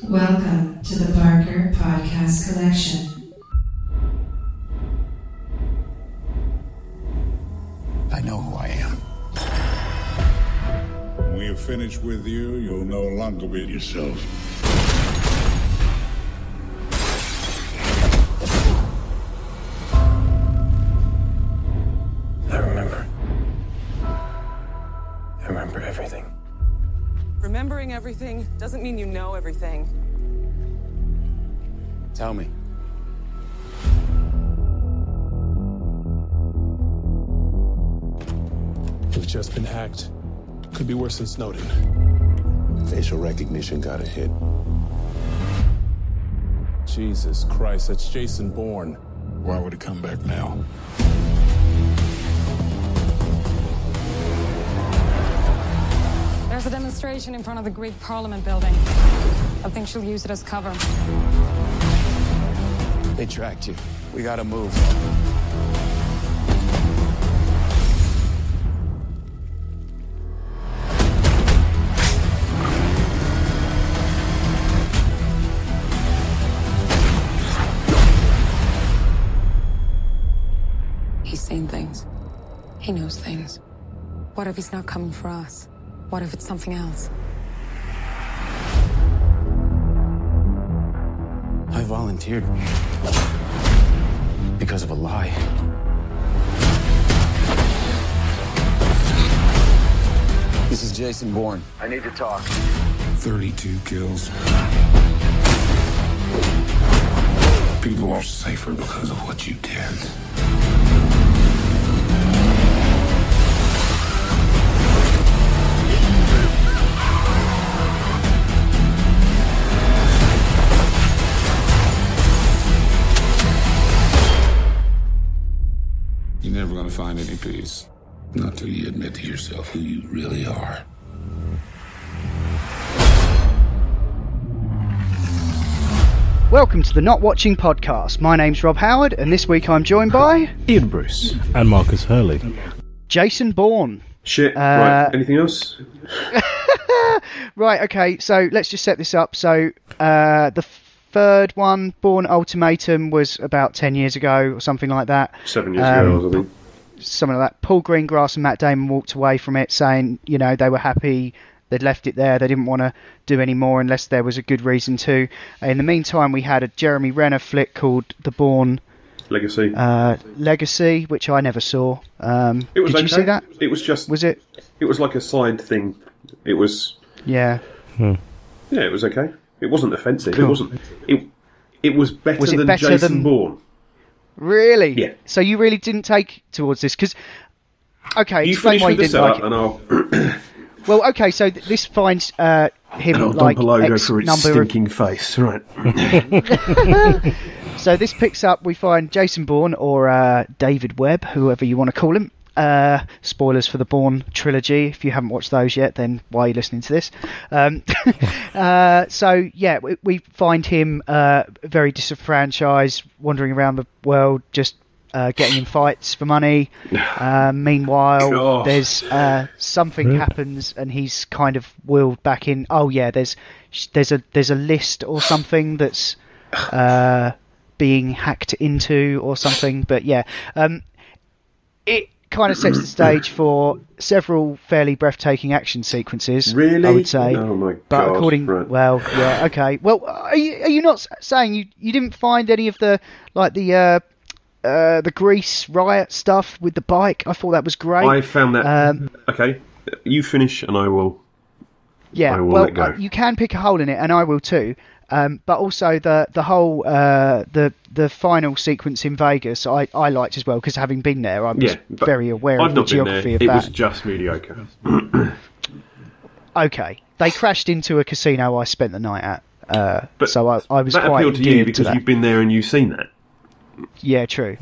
Welcome to the Barker Podcast Collection. I know who I am. When we are finished with you, you'll no longer be yourself. I remember everything. Remembering everything doesn't mean you know everything. Tell me. We've just been hacked. Could be worse than Snowden. Facial recognition got a hit. Jesus Christ, that's Jason Bourne. Why would it come back now? There's a demonstration in front of the Greek Parliament building. I think she'll use it as cover. They tracked you. We gotta move. He's seen things. He knows things. What if he's not coming for us? What if it's something else? I volunteered because of a lie. This is Jason Bourne. I need to talk. 32 kills. People are safer because of what you did. You're never gonna find any peace. Not till you admit to yourself who you really are. Welcome to the Not Watching Podcast. My name's Rob Howard, and this week I'm joined by Ian Bruce And Marcus Hurley. Jason Bourne. Shit. Right. Anything else? Right, okay, so let's just set this up. So, the third one, Bourne Ultimatum, was about 10 years ago or something like that. 7 years ago, I think. Something like that. Paul Greengrass and Matt Damon walked away from it saying, you know, they were happy, they'd left it there, they didn't want to do any more unless there was a good reason to. In the meantime, we had a Jeremy Renner flick called The Bourne Legacy, which I never saw. It was did you see that? It was just... Was it? It was like a side thing. It was... Yeah. Yeah, it was okay. It wasn't offensive. Cool. It wasn't... It was better Was it than better Jason than- Bourne. Really? Yeah. So you really didn't take towards this? Because... Okay, You explain finish why you with the didn't like setup it. and I'll... Well, okay, so this finds him And I'll like dump a logo X for its number stinking face. Right. of... So this picks up, we find Jason Bourne, or David Webb, whoever you want to call him. Spoilers for the Bourne trilogy. If you haven't watched those yet, then why are you listening to this? So, yeah, we find him very disenfranchised, wandering around the world, just getting in fights for money. Meanwhile, God. there's something happens, and he's kind of wheeled back in. Oh yeah, there's a list or something that's being hacked into or something. But yeah, it kind of sets the stage for several fairly breathtaking action sequences. Really? I would say. Oh my But God. according, Right. well, yeah, okay. Well, are you not saying you didn't find any of the the Greece riot stuff with the bike? I thought that was great. I found that... okay. You finish and I will... Yeah, I will well, let go. you can pick a hole in it, and I will too. But also the whole the final sequence in Vegas, I liked as well, because having been there, I was but very aware I've of the not been there. geography of It that. was just mediocre. Okay, they crashed into a casino I spent the night at, But so I was that quite appealed to you endeared because that. you've been there and you've seen that. Yeah, true.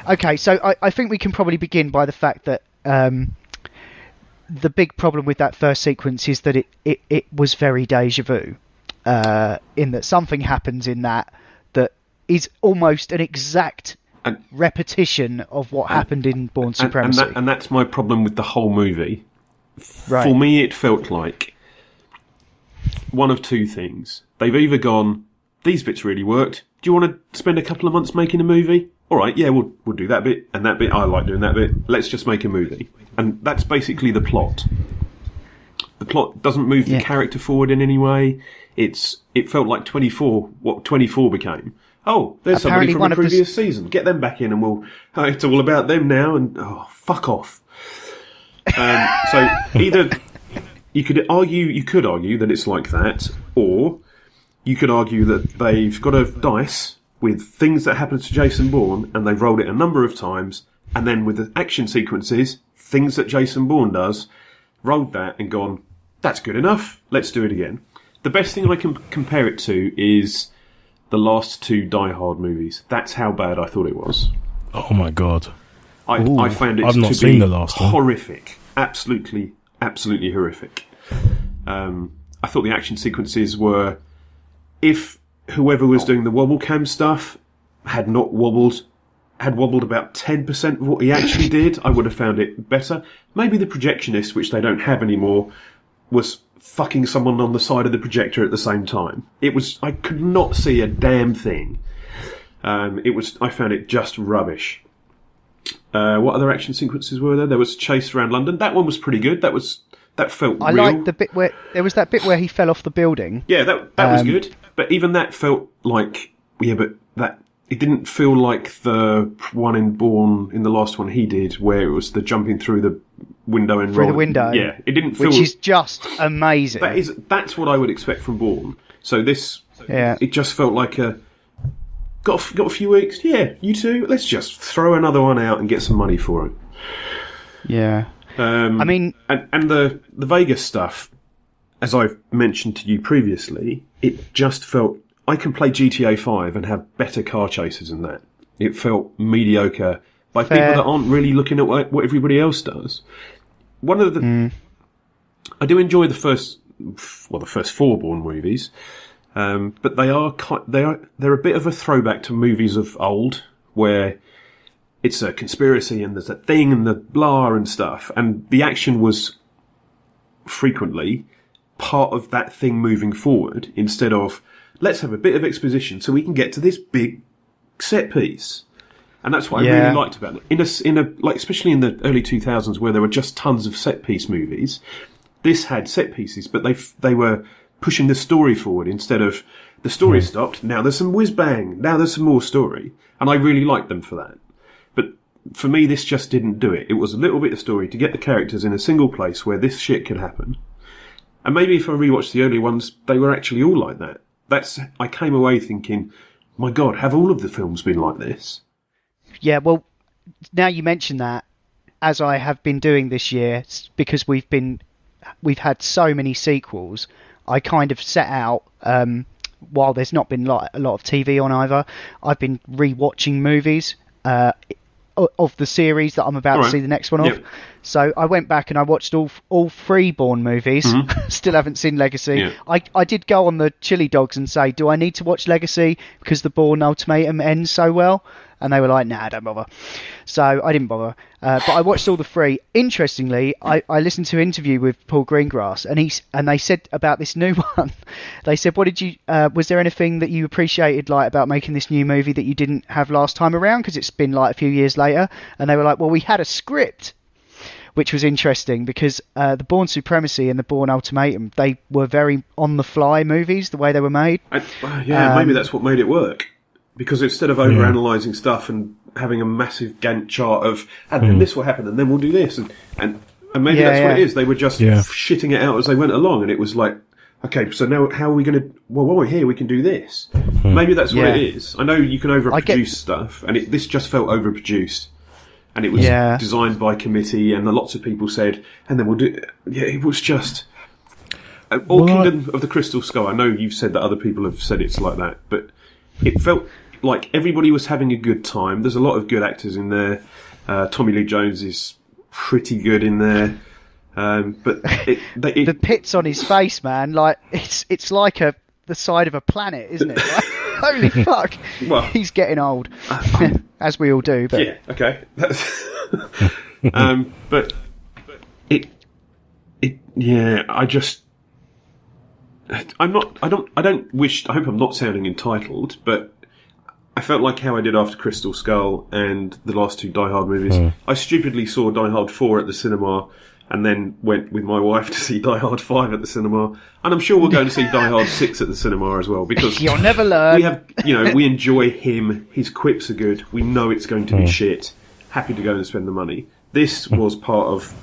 Okay, so I think we can probably begin by the fact that the big problem with that first sequence is that it was very deja vu, in that something happens in that is almost an exact repetition of what happened in Bourne Supremacy. And that's my problem with the whole movie. Right. For me, it felt like one of two things. they've either gone, these bits really worked. Do you want to spend a couple of months making a movie? All right, yeah, we'll do that bit and that bit. I like doing that bit. Let's just make a movie. And that's basically the plot. The plot doesn't move the character forward in any way. It felt like 24, what 24 became. Oh, there's Apparently somebody from a previous season. Get them back in and it's all about them now and, fuck off. So either you could argue that it's like that, or you could argue that they've got a dice with things that happen to Jason Bourne and they've rolled it a number of times, and then with the action sequences, things that Jason Bourne does, rolled that and gone, that's good enough, let's do it again. The best thing I can compare it to is the last two Die Hard movies. That's how bad I thought it was. Oh my god. I found it I've not to seen be the last one. Horrific. Absolutely horrific. I thought the action sequences were, if whoever was doing the wobble cam stuff had wobbled about 10% of what he actually did, I would have found it better. Maybe the projectionist, which they don't have anymore, was fucking someone on the side of the projector at the same time. I could not see a damn thing. I found it just rubbish. What other action sequences were there? There was Chase around London. That one was pretty good. That felt real. I liked the bit where there was that bit where he fell off the building. Yeah, that was good. But even that felt like, it didn't feel like the one in Bourne, in the last one he did, where it was the jumping through the window and through rolling. the window. Yeah, it didn't feel. Which is just amazing. That's what I would expect from Bourne. So it just felt like got a few weeks. Yeah, you two. Let's just throw another one out and get some money for it. Yeah. I mean, and the Vegas stuff, as I've mentioned to you previously, it just felt, I can play GTA 5 and have better car chases than that. It felt mediocre by people that aren't really looking at what everybody else does. I do enjoy the first four Bourne movies, but they're a bit of a throwback to movies of old, where it's a conspiracy and there's a thing and the blah and stuff, and the action was frequently part of that thing moving forward, instead of, let's have a bit of exposition so we can get to this big set piece. And that's what I really liked about it. Like, especially in the early 2000s, where there were just tons of set piece movies, this had set pieces, but they were pushing the story forward instead of, the story stopped, now there's some whiz bang, now there's some more story. And I really liked them for that. But for me, this just didn't do it. It was a little bit of story to get the characters in a single place where this shit could happen. And maybe if I rewatched the early ones, they were actually all like that. I came away thinking, my God, have all of the films been like this? Yeah, well, now you mention that, as I have been doing this year, because we've had so many sequels, I kind of set out, while there's not been a lot of TV on either, I've been rewatching movies of the series that I'm about to see the next one of. So I went back and I watched all three Bourne movies. Still haven't seen Legacy. I did go on the Chili Dogs and say, do I need to watch Legacy because the Bourne Ultimatum ends so well? And they were like, nah, don't bother. So I didn't bother. But I watched all the three. Interestingly, I listened to an interview with Paul Greengrass, and they said about this new one, they said, what did you, was there anything that you appreciated like about making this new movie that you didn't have last time around? Because it's been like a few years later. And they were like, well, we had a script, which was interesting because the Bourne Supremacy and the Bourne Ultimatum, they were very on-the-fly movies, the way they were made. Maybe that's what made it work. Because instead of overanalyzing stuff and having a massive Gantt chart of, and then this will happen, and then we'll do this, and maybe that's what it is. They were just shitting it out as they went along, and it was like, okay, so now how are we going to? Well, while we're here, we can do this. Maybe that's what it is. I know you can overproduce stuff, and this just felt overproduced, and it was designed by committee, and lots of people said, and then we'll do. Yeah, it was just. Kingdom of the Crystal Skull. I know you've said that other people have said it's like that, but it felt like everybody was having a good time. There's a lot of good actors in there. Tommy Lee Jones is pretty good in there. But the pits on his face, man, like it's like the side of a planet, isn't it? Like, holy fuck! Well, he's getting old, as we all do. But. Yeah, okay. But I just I'm not. I don't wish. I hope I'm not sounding entitled, but I felt like how I did after Crystal Skull and the last two Die Hard movies. I stupidly saw Die Hard 4 at the cinema, and then went with my wife to see Die Hard 5 at the cinema, and I'm sure we're going to see Die Hard 6 at the cinema as well, because you'll never learn. We have, we enjoy him. His quips are good. We know it's going to be shit. Happy to go and spend the money. This was part of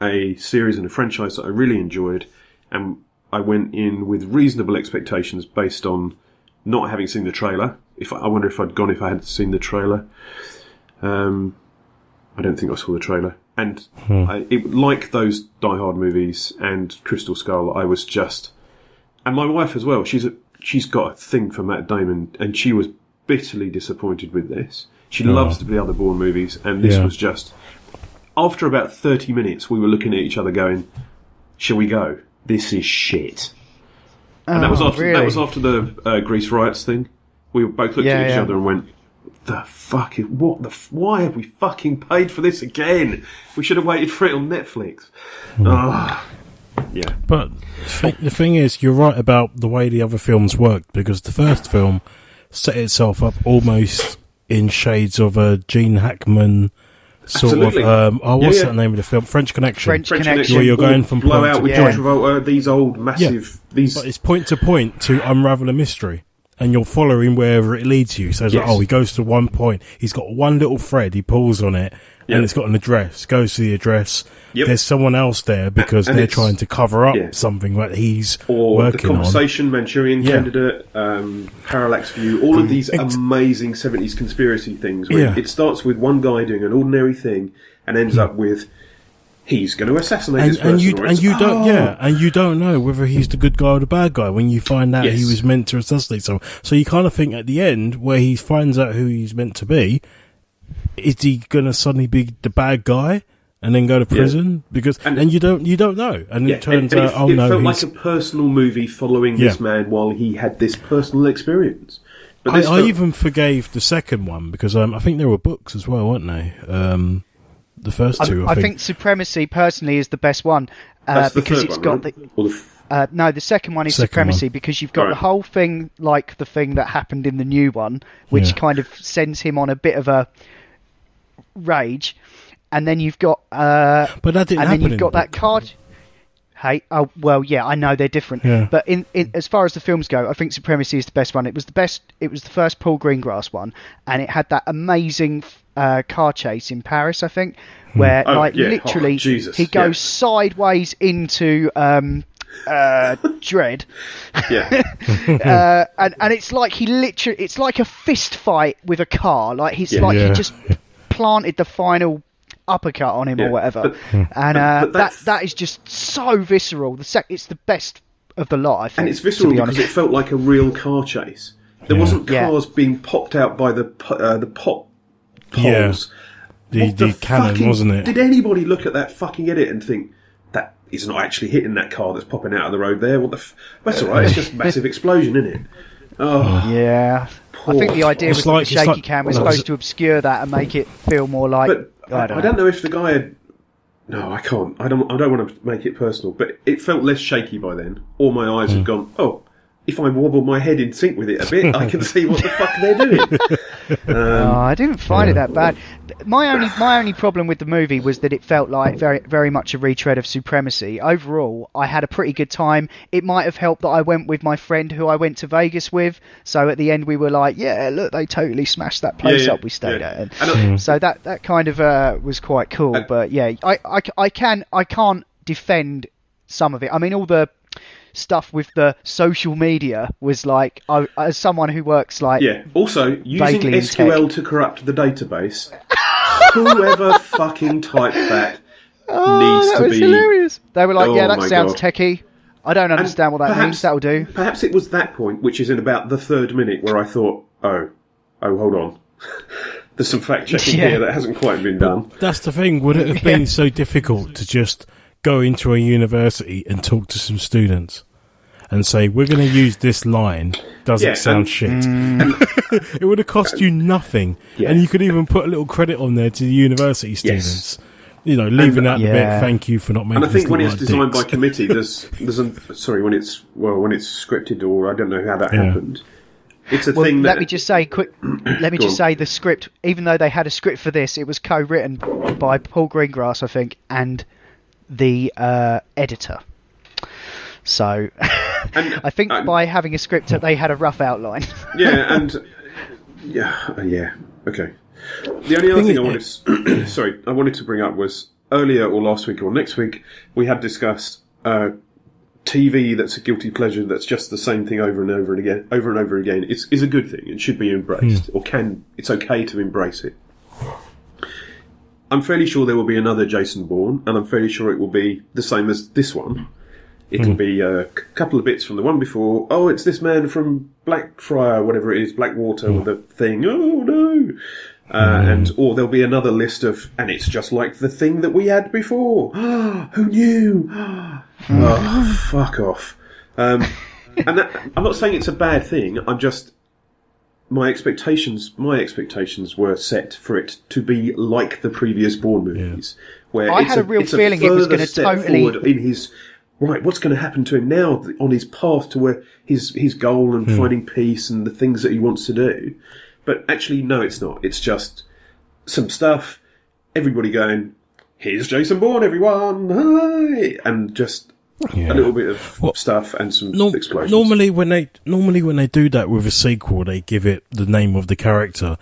a series and a franchise that I really enjoyed, and I went in with reasonable expectations based on not having seen the trailer. I wonder if I'd gone if I had seen the trailer. I don't think I saw the trailer. And like those Die Hard movies and Crystal Skull, I was just... And my wife as well, she's got a thing for Matt Damon, and she was bitterly disappointed with this. She loves the other Bourne movies, and this was just... After about 30 minutes, we were looking at each other going, shall we go? This is shit. And that was after the Grease riots thing. We both looked at each other and went, why have we fucking paid for this again? We should have waited for it on Netflix. Yeah. But the thing is, you're right about the way the other films worked, because the first film set itself up almost in shades of a Gene Hackman sort Absolutely. of what's that name of the film? French Connection. French Connection. Where you're going from blow point out to with point. John Travolta, these old massive But it's point to point to unravel a mystery, and you're following wherever it leads you. So it's like, he goes to one point, he's got one little thread, he pulls on it, and it's got an address, goes to the address. There's someone else there because they're trying to cover up something that he's working the Conversation, on. Manchurian Candidate, Parallax View, all of these amazing 70s conspiracy things where it starts with one guy doing an ordinary thing and ends up with he's going to assassinate this person. And you don't know whether he's the good guy or the bad guy when you find out he was meant to assassinate someone. So you kind of think at the end, where he finds out who he's meant to be, is he going to suddenly be the bad guy and then go to prison? Because and you don't know, and it turns out it felt like a personal movie following this man while he had this personal experience. But I even forgave the second one because I think there were books as well, weren't they? The first two, I think Supremacy personally is the best one because it's got the second one is Supremacy because you've got the whole thing like the thing that happened in the new one, which kind of sends him on a bit of a rage, and then you've got but that didn't happen. Then you've got that card. Hey, I know they're different, but in as far as the films go, I think Supremacy is the best one. It was the best. It was the first Paul Greengrass one, and it had that amazing car chase in Paris, I think, where literally he goes sideways into Dread, and it's like it's like a fist fight with a car. Like he just planted the final uppercut on him or whatever, that is just so visceral. It's the best of the lot, I think. And it's visceral because it felt like a real car chase. There wasn't cars being popped out by the pop poles. The cannon, wasn't it? Did anybody look at that fucking edit and think that is not actually hitting that car that's popping out of the road there? That's all right. It's just a massive explosion, isn't it? Oh yeah. I think the idea was that the shaky cam was supposed to obscure that and make it feel more like. But I don't know if the guy had. No, I can't. I don't want to make it personal, but it felt less shaky by then. Or my eyes had gone. Oh, if I wobble my head in sync with it a bit, I can see what the fuck they're doing. I didn't find it that bad. My only problem with the movie was that it felt like very very much a retread of Supremacy. Overall, I had a pretty good time. It might have helped that I went with my friend who I went to Vegas with. So at the end we were like, yeah, look, they totally smashed that place up we stayed at. And so that kind of was quite cool. But yeah, I can't defend some of it. I mean, all the stuff with the social media was like, as someone who works like also using SQL to corrupt the database, whoever fucking typed that needs to be hilarious. They were like, that sounds techie. I don't understand what that means. That'll do. Perhaps it was that point, which is in about the third minute, where I thought, oh hold on, there's some fact checking here that hasn't quite been done. That's the thing. Would it have been so difficult to just go into a university and talk to some students and say, we're going to use this line, does it sound shit? It would have cost you nothing. And you could even put a little credit on there to the university students leaving out the bit, thank you for not making. And I think us when look it's like designed dicks. by committee, when it's scripted, or I don't know how that happened. It's a thing that. Let me just say the script. Even though they had a script for this, it was co-written by Paul Greengrass, I think, and the editor. So, I think by having a script, they had a rough outline. Okay. The only other thing I wanted to bring up was earlier or last week or next week we had discussed TV that's a guilty pleasure that's just the same thing over and over again. Is a good thing. It should be embraced, it's okay to embrace it. I'm fairly sure there will be another Jason Bourne, and I'm fairly sure it will be the same as this one. It'll be a couple of bits from the one before. Oh, it's this man from Blackfriar, whatever it is, Blackwater, with the thing. Oh no! Or there'll be another list of, and it's just like the thing that we had before. Who knew? Oh, fuck off. I'm not saying it's a bad thing. I'm just my expectations were set for it to be like the previous Bourne movies, where I had a real feeling it was going to totally forward in his. Right, what's going to happen to him now on his path to where his goal and finding peace and the things that he wants to do? But actually, no, it's not. It's just some stuff. Everybody going, "Here's Jason Bourne, everyone!" Hi! And just a little bit of stuff and some explosions. Normally, when they do that with a sequel, they give it the name of the character.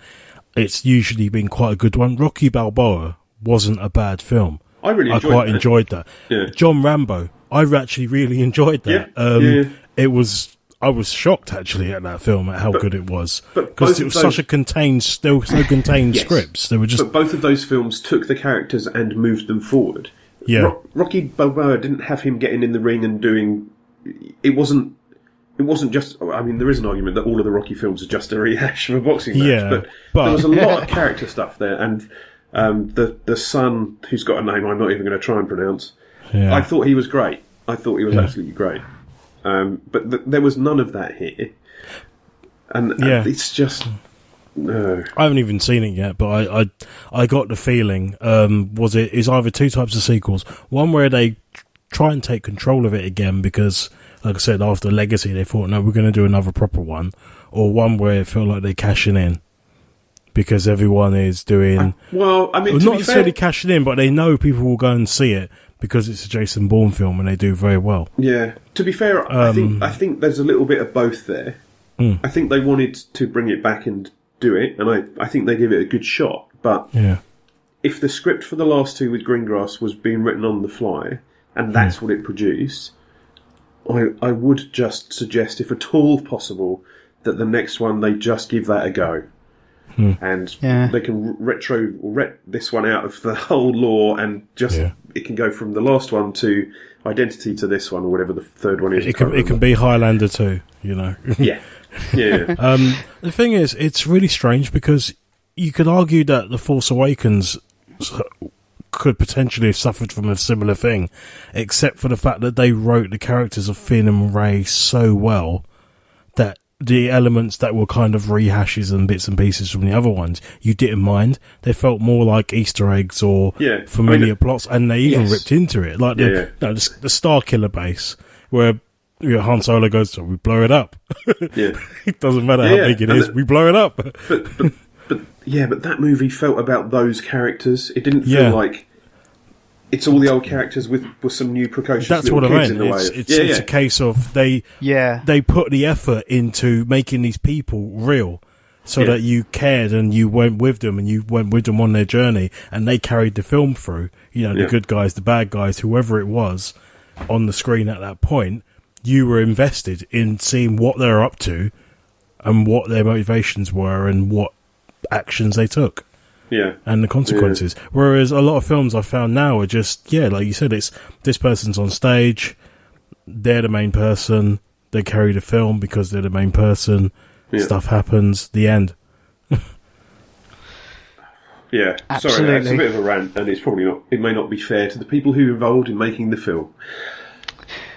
It's usually been quite a good one. Rocky Balboa wasn't a bad film. I really enjoyed that. Yeah. John Rambo, I actually really enjoyed that. It was. I was shocked actually at that film at how good it was, because it was such a contained scripts. They were just. But both of those films took the characters and moved them forward. Yeah. Rocky Balboa didn't have him getting in the ring and doing. It wasn't just. I mean, there is an argument that all of the Rocky films are just a rehash of a boxing match, but there was a lot of character stuff there, and the son who's got a name I'm not even going to try and pronounce. Yeah. I thought he was great. I thought he was absolutely great. But there was none of that here, and it's just no. I haven't even seen it yet, but I got the feeling is either two types of sequels. One where they try and take control of it again because, like I said, after Legacy they thought, no, we're going to do another proper one, or one where it felt like they're cashing in because everyone is doing. Not necessarily cashing in, but they know people will go and see it. Because it's a Jason Bourne film and they do very well. Yeah. To be fair, I think there's a little bit of both there. I think they wanted to bring it back and do it, and I think they give it a good shot. But if the script for the last two with Greengrass was being written on the fly, and that's what it produced, I would just suggest, if at all possible, that the next one they just give that a go. And they can retro this one out of the whole lore, and just it can go from the last one to Identity to this one, or whatever the third one is. It can be Highlander 2, you know. Yeah. The thing is, it's really strange because you could argue that The Force Awakens could potentially have suffered from a similar thing, except for the fact that they wrote the characters of Finn and Rey so well that the elements that were kind of rehashes and bits and pieces from the other ones, you didn't mind. They felt more like Easter eggs or familiar plots, and they even ripped into it. Like the Star Killer base, where Han Solo goes, so we blow it up. It doesn't matter how big it is, we blow it up. But that movie felt about those characters. It didn't feel like it's all the old characters with some new precocious little kids in the way. It's a case of they put the effort into making these people real, so that you cared and you went with them and you went with them on their journey, and they carried the film through. You know, the good guys, the bad guys, whoever it was on the screen at that point, you were invested in seeing what they're up to and what their motivations were and what actions they took. And the consequences. Whereas a lot of films I found now are just, like you said, it's this person's on stage, they're the main person, they carry the film because they're the main person, stuff happens, the end. Absolutely. Sorry, it's a bit of a rant, and it's probably not, it may not be fair to the people who were involved in making the film.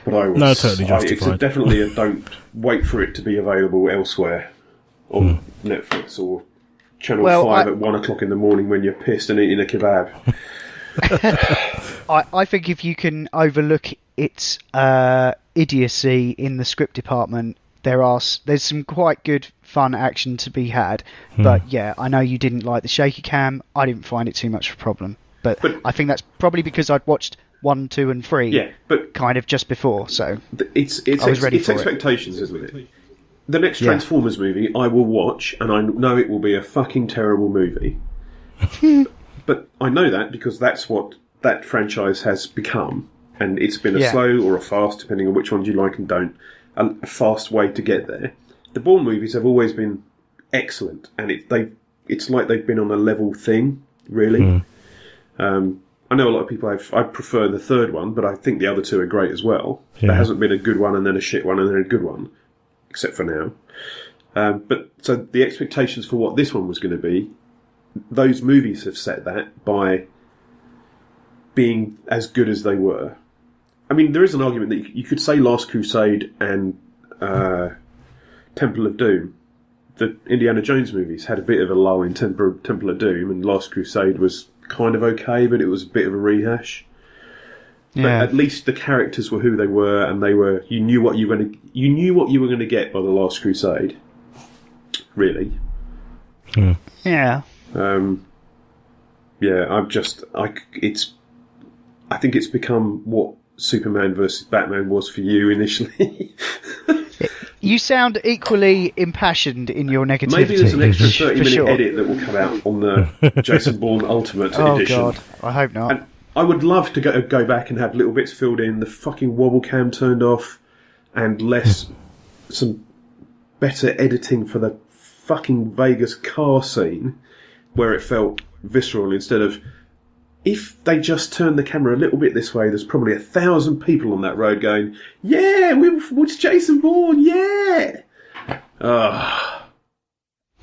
But totally justified. It's definitely a don't wait for it to be available elsewhere on Netflix or Channel 5 at 1 o'clock in the morning when you're pissed and eating a kebab. I think if you can overlook its idiocy in the script department, there's some quite good fun action to be had. But yeah, I know you didn't like the shaky cam. I didn't find it too much of a problem. But I think that's probably because I'd watched 1, 2, and 3. Yeah, but kind of just before. So it's expectations, isn't it? The next Transformers movie I will watch, and I know it will be a fucking terrible movie. But I know that because that's what that franchise has become, and it's been a slow or a fast, depending on which ones you like and don't, a fast way to get there. The Bourne movies have always been excellent, and it's like they've been on a level thing, really. I know a lot of people I prefer the third one, but I think the other two are great as well. Yeah. There hasn't been a good one and then a shit one and then a good one, except for now. But so the expectations for what this one was going to be, those movies have set that by being as good as they were. I mean, there is an argument that you could say Last Crusade and Temple of Doom. The Indiana Jones movies had a bit of a lull in Temple of Doom, and Last Crusade was kind of okay, but it was a bit of a rehash. Yeah. But at least the characters were who they were, and you knew what you were going to get by the Last Crusade. Really. Yeah. I think it's become what Superman versus Batman was for you initially. You sound equally impassioned in your negativity. Maybe there's an extra 30-minute edit that will come out on the Jason Bourne Ultimate Edition. Oh, God. I hope not. And I would love to go back and have little bits filled in, the fucking wobble cam turned off, and some better editing for the fucking Vegas car scene, where it felt visceral instead of... If they just turned the camera a little bit this way, there's probably 1,000 people on that road going, "Yeah, it's Jason Bourne, yeah!"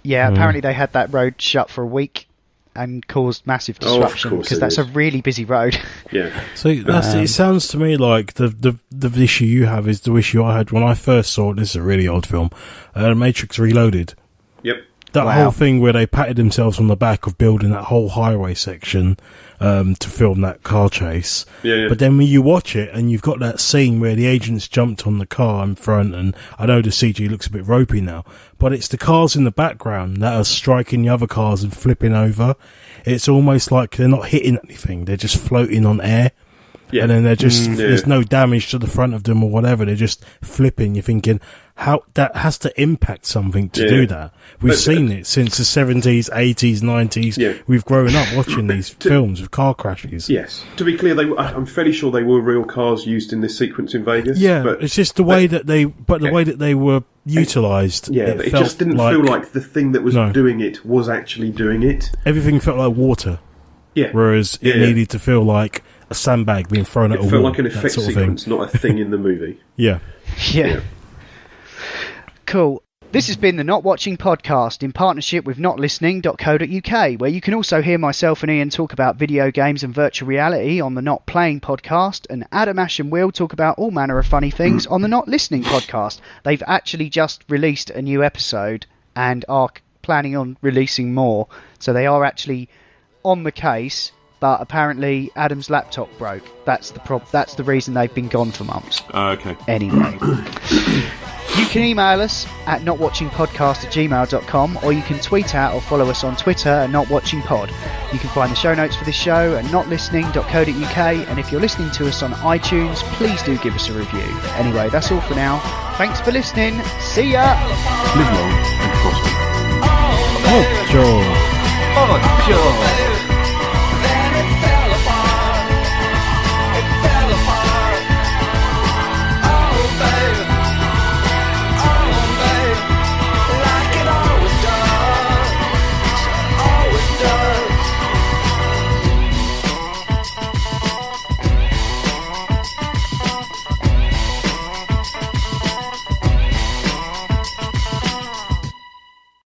Yeah, apparently they had that road shut for a week and caused massive disruption because that's a really busy road. Yeah. So it sounds to me like the issue you have is the issue I had when I first saw it. This is a really old film, Matrix Reloaded. Yep. That whole thing where they patted themselves on the back of building that whole highway section to film that car chase. Yeah. But then when you watch it and you've got that scene where the agents jumped on the car in front, and I know the CG looks a bit ropey now, but it's the cars in the background that are striking the other cars and flipping over. It's almost like they're not hitting anything, they're just floating on air. Yeah. And then they're just, there's no damage to the front of them or whatever, they're just flipping. You're thinking, how that has to impact something to do that. We've seen it since the 70s, 80s, 90s. Yeah. We've grown up watching these films with car crashes. Yes. To be clear, I'm fairly sure they were real cars used in this sequence in Vegas. Yeah, but it's just the way that they were utilised. Yeah, it just didn't feel like the thing that was doing it was actually doing it. Everything felt like water. Yeah. Whereas it needed to feel like a sandbag being thrown at a wall. It felt like an effect sequence, not a thing in the movie. Yeah. Cool. This has been the Not Watching Podcast in partnership with notlistening.co.uk, where you can also hear myself and Ian talk about video games and virtual reality on the Not Playing Podcast, and Adam, Ash and Will talk about all manner of funny things on the Not Listening Podcast. They've actually just released a new episode and are planning on releasing more, so they are actually on the case. But apparently Adam's laptop broke. That's the reason they've been gone for months. Okay. Anyway. You can email us at notwatchingpodcast@gmail.com, or you can tweet out or follow us on Twitter at notwatchingpod. You can find the show notes for this show at notlistening.co.uk, and if you're listening to us on iTunes, please do give us a review. Anyway, that's all for now. Thanks for listening. See ya! Live long and prosper. Oh, Joe.